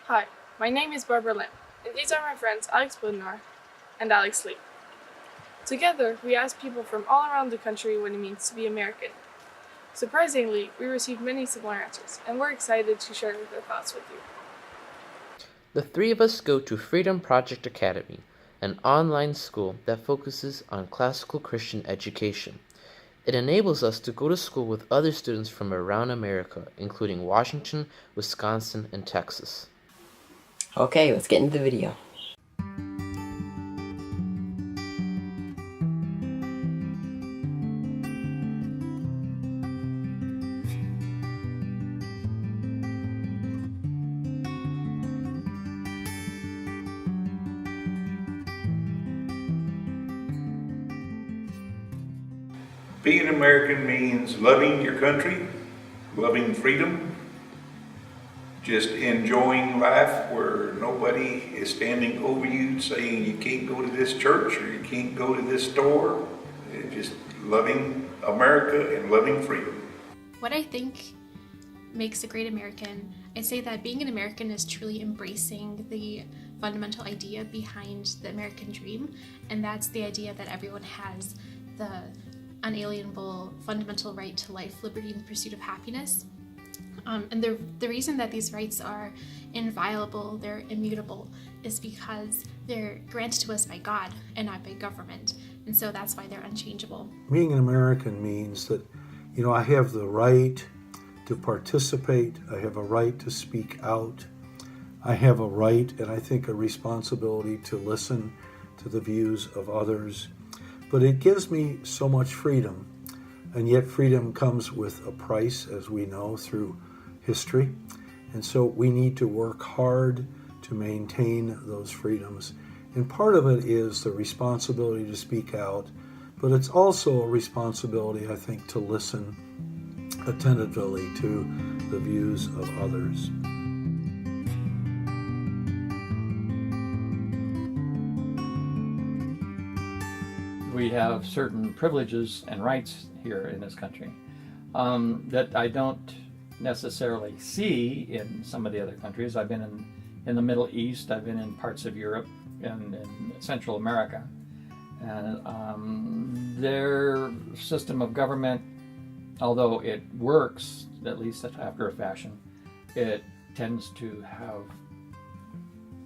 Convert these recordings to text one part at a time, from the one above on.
Hi, my name is Barbara Lim, and these are my friends Alex Budnar and Alex Lee. Together, we asked people from all around the country what it means to be American. Surprisingly, we received many similar answers, and we're excited to share their thoughts with you. The three of us go to Freedom Project Academy, an online school that focuses on classical Christian education. It enables us to go to school with other students from around America, including Washington, Wisconsin, and Texas. Okay, let's get into the video. Being American means loving your country, loving freedom, just enjoying life where nobody is standing over you saying you can't go to this church or you can't go to this store. Just loving America and loving freedom. What I think makes a great American, I say that being an American is truly embracing the fundamental idea behind the American dream, and that's the idea that everyone has the unalienable fundamental right to life, liberty, and the pursuit of happiness. And the reason that these rights are inviolable, they're immutable, is because they're granted to us by God and not by government. And so that's why they're unchangeable. Being an American means that, I have the right to participate, I have a right to speak out, I have a right and I think a responsibility to listen to the views of others. But it gives me so much freedom, and yet freedom comes with a price, as we know through history. And so we need to work hard to maintain those freedoms. And part of it is the responsibility to speak out, but it's also a responsibility, I think, to listen attentively to the views of others. We have certain privileges and rights here in this country that I don't necessarily see in some of the other countries. I've been in the Middle East, I've been in parts of Europe and in Central America. And their system of government, although it works, at least after a fashion, it tends to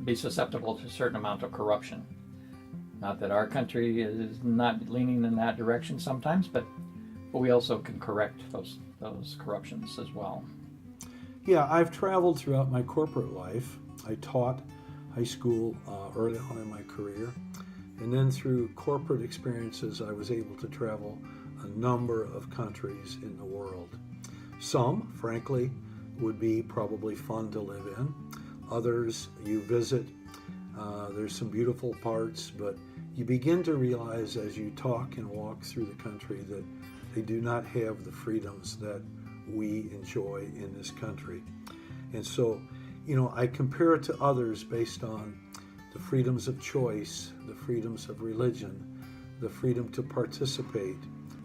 be susceptible to a certain amount of corruption. Not that our country is not leaning in that direction sometimes, but we also can correct those corruptions as well. Yeah, I've traveled throughout my corporate life. I taught high school early on in my career, and then through corporate experiences I was able to travel a number of countries in the world. Some, frankly, would be probably fun to live in. Others you visit, there's some beautiful parts, but you begin to realize as you talk and walk through the country that they do not have the freedoms that we enjoy in this country. And so, I compare it to others based on the freedoms of choice, the freedoms of religion, the freedom to participate.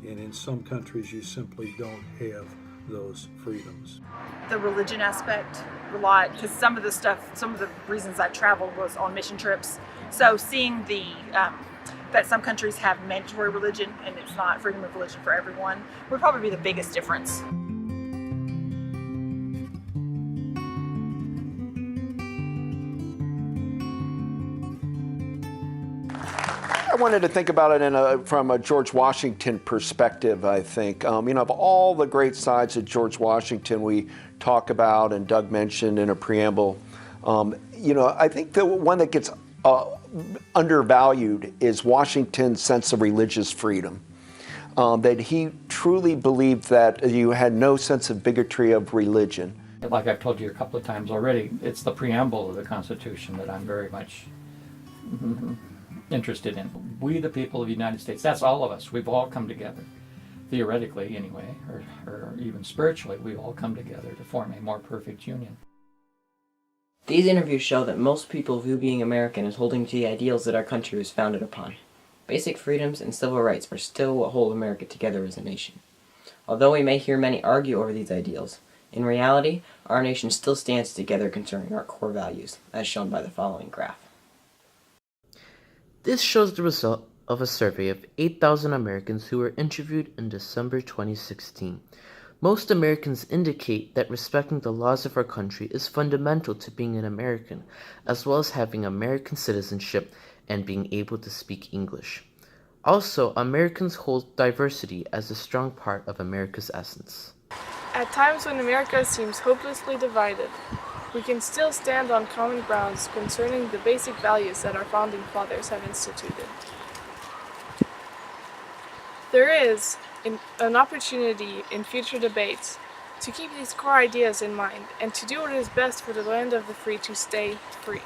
And in some countries, you simply don't have those freedoms. The religion aspect a lot, because some of the reasons I traveled was on mission trips. So seeing that some countries have mandatory religion and it's not freedom of religion for everyone would probably be the biggest difference. I wanted to think about it from a George Washington perspective, I think. Of all the great sides of George Washington we talk about and Doug mentioned in a preamble, I think the one that gets undervalued is Washington's sense of religious freedom. That he truly believed that you had no sense of bigotry of religion. Like I've told you a couple of times already, it's the preamble of the Constitution that I'm very much interested in. We, the people of the United States, that's all of us. We've all come together, theoretically anyway, or even spiritually, we've all come together to form a more perfect union. These interviews show that most people view being American as holding to the ideals that our country was founded upon. Basic freedoms and civil rights are still what hold America together as a nation. Although we may hear many argue over these ideals, In reality, our nation still stands together concerning our core values, as shown by the following graph. This shows the result of a survey of 8,000 Americans who were interviewed in December 2016. Most Americans indicate that respecting the laws of our country is fundamental to being an American, as well as having American citizenship and being able to speak English. Also, Americans hold diversity as a strong part of America's essence. At times when America seems hopelessly divided, we can still stand on common grounds concerning the basic values that our founding fathers have instituted. There is an opportunity in future debates to keep these core ideas in mind and to do what is best for the land of the free to stay free.